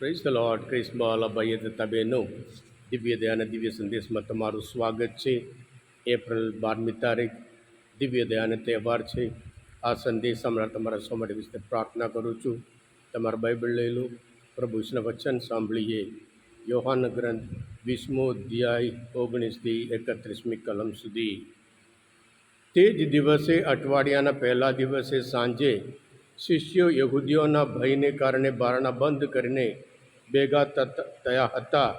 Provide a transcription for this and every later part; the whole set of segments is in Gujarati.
Praise the lord. ક્રિસ્મા ભાઈએ તથા બહેનો, દિવ્ય દયાના દિવ્ય સંદેશમાં તમારું સ્વાગત છે. એપ્રિલ 12મી તારીખ દિવ્ય દયાનો તહેવાર છે. આ સંદેશ હમણાં તમારા સૌ માટે વિશે પ્રાર્થના કરું છું. તમારા બાઇબલ લઈ લો, પ્રભુ ઈશ્વરના વચન સાંભળીએ. યોહાન ગ્રંથ 20મો અધ્યાય 19થી 31મી કલમ સુધી. તે જ દિવસે અઠવાડિયાના પહેલા દિવસે સાંજે શિષ્યો યહૂદીઓના ભયને કારણે બારણા બંધ કરીને ભેગા થયા હતા.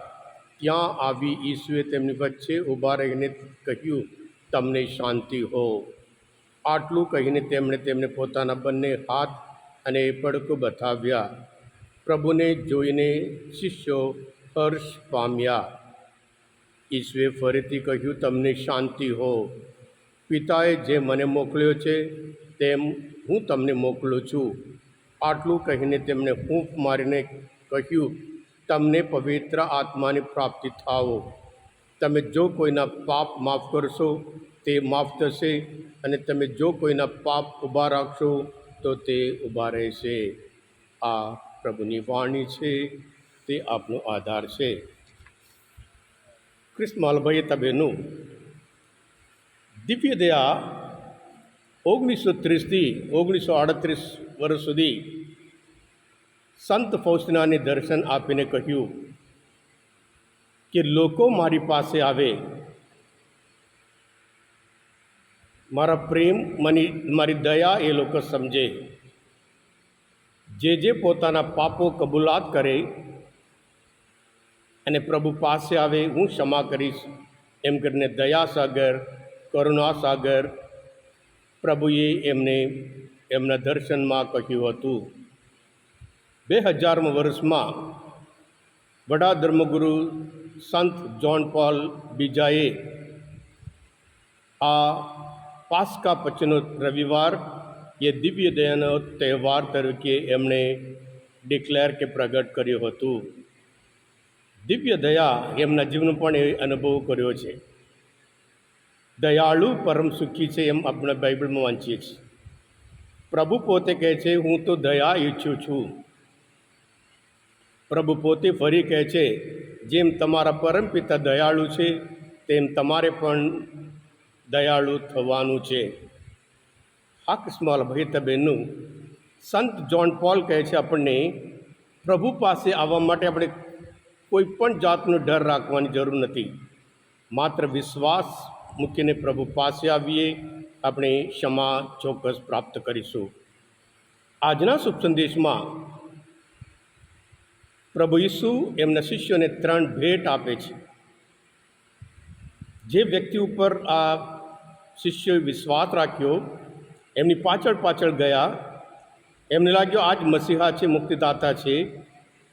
ત્યાં આવી ઈસુએ તેમની વચ્ચે ઊભા રહીને કહ્યું, તમને શાંતિ હો. આટલું કહીને તેમણે તેમને પોતાના બંને હાથ અને પડકો બતાવ્યા. પ્રભુને જોઈને શિષ્યો હર્ષ પામ્યા. ઈસુએ ફરીથી કહ્યું, તમને શાંતિ હો. પિતાએ જે મને મોકલ્યો છે તેમ હું તમને મોકલું છું. આટલું કહીને તેમણે હૂંફ મારીને કહ્યું, તમને પવિત્ર આત્માની પ્રાપ્તિ થાઓ. તમે જો કોઈના પાપ માફ કરશો તે માફ થશે, અને તમે જો કોઈના પાપ ઊભા રાખશો તો તે ઊભા રહેશે. આ પ્રભુની વાણી છે, તે આપનો આધાર છે. ક્રિસ્મા ભાઈએ તબેનું દિવ્ય દયા 1930થી 1938 વર્ષ સુધી સંત ફૌસ્તીનાને દર્શન આપીને કહ્યું કે લોકો મારી પાસે આવે, મારા પ્રેમ, મારી દયા એ લોકો સમજે. જે પોતાના પાપો કબૂલાત કરે અને પ્રભુ પાસે આવે, હું ક્ષમા કરીશ એમ કરીને દયા સાગર, કરુણા સાગર પ્રભુએ એમને એમના દર્શનમાં કહ્યું હતું. 2000મા વર્ષમાં વડા ધર્મગુરુ સંત જ્હોન પોલ બીજાએ આ પાસ્કા પછીનો રવિવાર એ દિવ્ય દયાનો તહેવાર તરીકે એમણે ડિક્લેર કે પ્રગટ કર્યું હતું. દિવ્ય દયા એમના જીવન પણ એ અનુભવ કર્યો છે. દયાળુ પરમ સુખી છે એમ આપણે બાઇબલમાં વાંચીએ છીએ. પ્રભુ પોતે કહે છે, હું તો દયા ઈચ્છું છું. પ્રભુ પોતે ફરી કહે છે, જેમ તમારા પરમપિતા દયાળુ છે તેમ તમારે પણ દયાળુ થવાનું છે. આ કિસ્માલ ભાઈ તબેનું સંત જ્હોન પોલ કહે છે આપણને, પ્રભુ પાસે આવવા માટે આપણે કોઈ પણ જાતનો ડર રાખવાની જરૂર નથી. માત્ર વિશ્વાસ મૂકીને પ્રભુ પાસે આવીએ, આપણે ક્ષમા ચોક્કસ પ્રાપ્ત કરીશું. આજના શુભ સંદેશમાં પ્રભુ ઈસુ એમના શિષ્યોને 3 ભેટ આપે છે. જે વ્યક્તિ ઉપર આ શિષ્યોએ વિશ્વાસ રાખ્યો, એમની પાછળ ગયા, એમને લાગ્યો આ જ મસીહા છે, મુક્તિદાતા છે.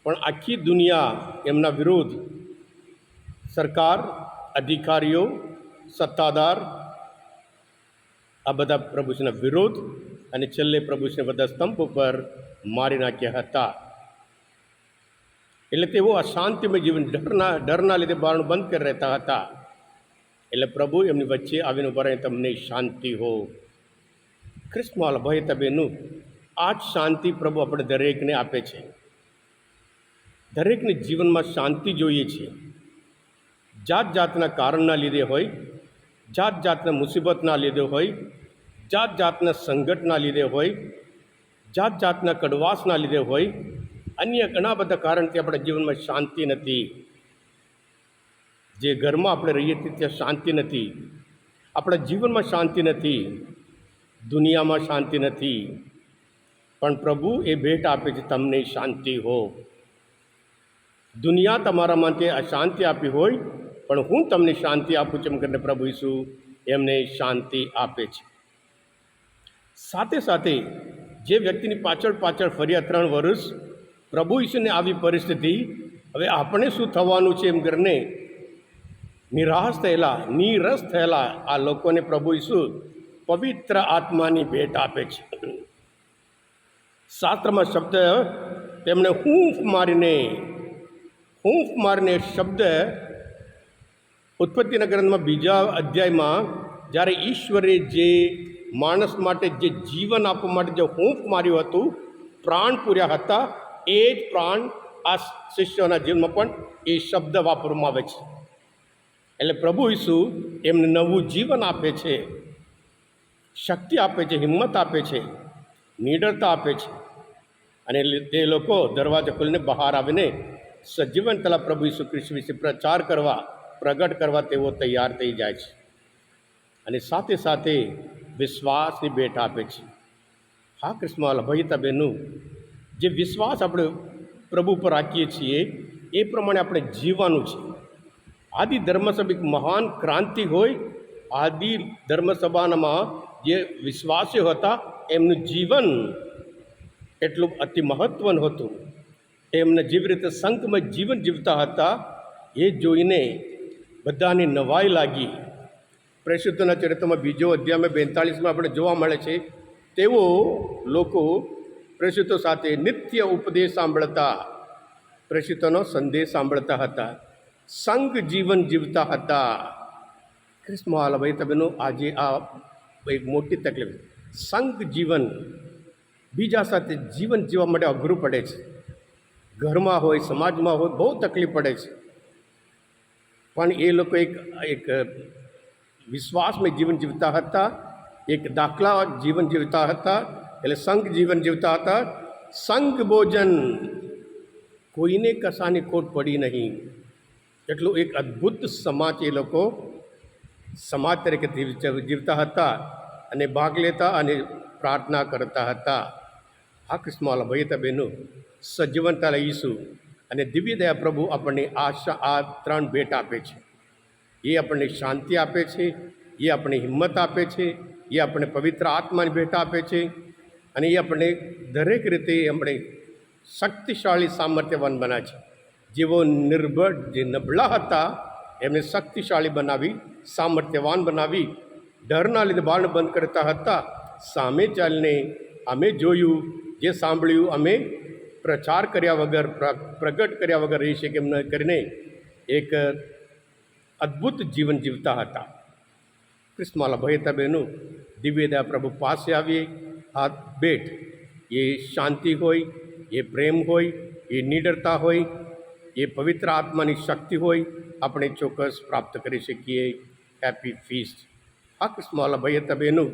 પણ આખી દુનિયા એમના વિરુદ્ધ, સરકાર, અધિકારીઓ, સત્તાદાર, આ બધા પ્રભુના વિરોધ, અને છેલ્લે પ્રભુને બધા સ્તંભ ઉપર મારી નાખ્યા હતા. એટલે તેઓ અશાંતિમય જીવન, ડરના લીધે બારણું બંધ કરી રહેતા હતા. એટલે પ્રભુ એમની વચ્ચે આવીને ઉભા રહે, તમને શાંતિ હો. ક્રિસ્મા ભાઈ તબેનું આ જ શાંતિ પ્રભુ આપણે દરેકને આપે છે. દરેકને જીવનમાં શાંતિ જોઈએ છે. જાતના કારણના લીધે હોય, જાતના મુસીબતના લીધે હોય, જાતના સંકટના લીધે હોય, જાતના કડવાશના લીધે હોય, અન્ય ઘણા બધા કારણથી આપણા જીવનમાં શાંતિ નથી. જે ઘરમાં આપણે રહીએ છીએ ત્યાં શાંતિ નથી, આપણા જીવનમાં શાંતિ નથી, દુનિયામાં શાંતિ નથી. પણ પ્રભુ એ ભેટ આપે છે, તમને શાંતિ હો. દુનિયા તમારા માટે અશાંતિ આપી હોય, પણ હું તમને શાંતિ આપું છું એમ કરીને પ્રભુ ઈસુ એમને શાંતિ આપે છે. સાથે સાથે જે વ્યક્તિની પાછળ ફર્યા 3 વર્ષ, પ્રભુ ઈસુને આવી પરિસ્થિતિ, હવે આપણે શું થવાનું છે એમ કરીને નિરાશ થયેલા, નીરસ થયેલા આ લોકોને પ્રભુ ઈસુ પવિત્ર આત્માની ભેટ આપે છે. શાસ્ત્રમાં શબ્દ તેમણે હૂંફ મારીને શબ્દ ઉત્પત્તિના ગ્રંથમાં 2 અધ્યાયમાં જ્યારે ઈશ્વરે જે માણસ માટે જે જીવન આપવા માટે જે હૂંફ માર્યું હતું, પ્રાણ પૂર્યા હતા, એ જ પ્રાણ આ શિષ્યોના જીવનમાં પણ એ શબ્દ વાપરવામાં આવે છે. એટલે પ્રભુ ઈસુ એમને નવું જીવન આપે છે, શક્તિ આપે છે, હિંમત આપે છે, નિડરતા આપે છે. અને તે લોકો દરવાજા ખોલીને બહાર આવીને સજીવન તલા પ્રભુ ઈસુ ખ્રિસ્ત વિશે પ્રચાર કરવા, પ્રગટ કરવા તેઓ તૈયાર થઈ જાય છે. અને સાથે સાથે વિશ્વાસની ભેટ આપે છે. હા કૃષ્ણવાલા ભાઈ બહેનું, જે વિશ્વાસ આપણે પ્રભુ પર રાખીએ છીએ એ પ્રમાણે આપણે જીવવાનું છે. આદિ ધર્મસભા એક મહાન ક્રાંતિ હોય. આદિ ધર્મસભામાં જે વિશ્વાસીઓ હતા એમનું જીવન એટલું અતિ મહત્વનું હતું. એમને જેવી રીતે સંતમય જીવન જીવતા હતા એ જોઈને બધાની નવાઈ લાગી. પ્રેષિતોના ચરિત્રમાં 2 અધ્યાયમાં 42માં આપણે જોવા મળે છે, તેઓ લોકો પ્રેષિતો સાથે નિત્ય ઉપદેશ સાંભળતા, પ્રેષિતોનો સંદેશ સાંભળતા હતા, સંઘ જીવન જીવતા હતા. ક્રિસ્મવાલા ભાઈ તબેનો, આજે આ એક મોટી તકલીફ, સંઘ જીવન, બીજા સાથે જીવન જીવવા માટે અઘરું પડે છે. ઘરમાં હોય, સમાજમાં હોય, બહુ તકલીફ પડે છે. પણ એ લોકો એક વિશ્વાસમાં જીવન જીવતા હતા, એક દાખલા જીવન જીવતા હતા, એટલે સંઘ જીવન જીવતા હતા. સંઘ ભોજન, કોઈને કશાની ખોટ પડી નહીં. એટલું એક અદ્ભુત સમાજ એ લોકો સમાજ તરીકે જીવતા હતા અને ભાગ લેતા અને પ્રાર્થના કરતા હતા. આ કૃષ્ણવાલા ભાઈ બહેનો, સજીવનતા ઈસુ અને દિવ્ય દયા પ્રભુ આપણને આ 3 ભેટ આપે છે. એ આપણને શાંતિ આપે છે, એ આપણને હિંમત આપે છે, એ આપણને પવિત્ર આત્માની ભેટ આપે છે, અને એ આપણને દરેક રીતે આપણે શક્તિશાળી સામર્થ્યવાન બનાવે છે. જેઓ નિર્બળ, જે નબળા હતા એમને શક્તિશાળી બનાવી, સામર્થ્યવાન બનાવી. ડરના લીધે બાળ બંધ કરતા હતા, સામે ચાલીને અમે જોયું, જે સાંભળ્યું અમે પ્રચાર કર્યા વગર, પ્રગટ કર્યા વગર રહી શકે એમ ન કરીને એક અદ્ભુત જીવન જીવતા હતા. કૃષ્ણવાલા ભાઈ બહેનું, દિવ્ય દયા પ્રભુ પાસે આવીએ. આ ભેટ એ શાંતિ હોય, એ પ્રેમ હોય, એ નિડરતા હોય, એ પવિત્ર આત્માની શક્તિ હોય, આપણે ચોક્કસ પ્રાપ્ત કરી શકીએ. Happy feast. આ કૃષ્ણવાલા ભાઈ બહેનું,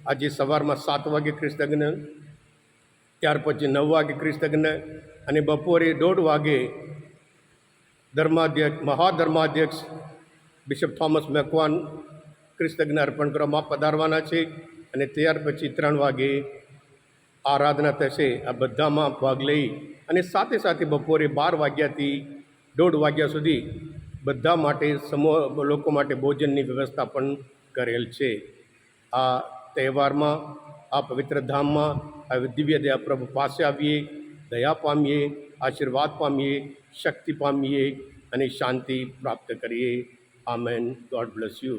આજે સવારમાં 7 વાગે ખ્રિસ્તજ્ઞ, ત્યાર પછી 9 વાગે ખ્રિસ્તજ્ઞ, અને બપોરે 1:30 વાગે મહાધર્માધ્યક્ષ બિશપ થોમસ મેકવાન ખ્રિસ્તજ્ઞ અર્પણ કરવામાં પધારવાના છે. અને ત્યાર પછી 3 વાગે આરાધના થશે. આ બધામાં ભાગ લઈ અને સાથે સાથે બપોરે 12 વાગ્યાથી 1:30 વાગ્યા સુધી બધા માટે લોકો માટે ભોજનની વ્યવસ્થા પણ કરેલ છે. આ તહેવારમાં, આ પવિત્ર ધામમાં દિવ્ય દયા પ્રભુ પાસે આવીએ, દયા પામીએ, આશીર્વાદ પામીએ, શક્તિ પામીએ અને શાંતિ પ્રાપ્ત કરીએ. Amen. God bless you.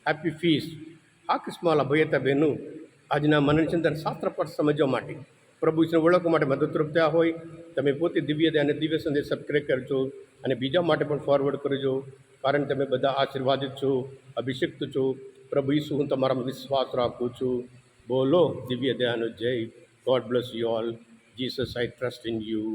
Happy feast. આ કૃષ્ણવાલા ભાઈ બહેનું, આજના મનનચિંતન શાસ્ત્ર પાઠ સમજવા માટે, પ્રભુ ઈશ્વરને ઓળખવા માટે મદદરૂપ થયા હોય, તમે પોતે દિવ્ય દયા અને દિવ્ય સંદેશ સબસ્ક્રાઈબ કરજો અને બીજા માટે પણ ફોરવર્ડ કરજો. કારણ તમે બધા આશીર્વાદિત છો, અભિષિક્ત છો. પ્રભુ ઈસુ, હું તમારામાં વિશ્વાસ રાખું છું. બોલો દિવ્ય દયાનો જય. God bless you all. Jesus, I trust in you.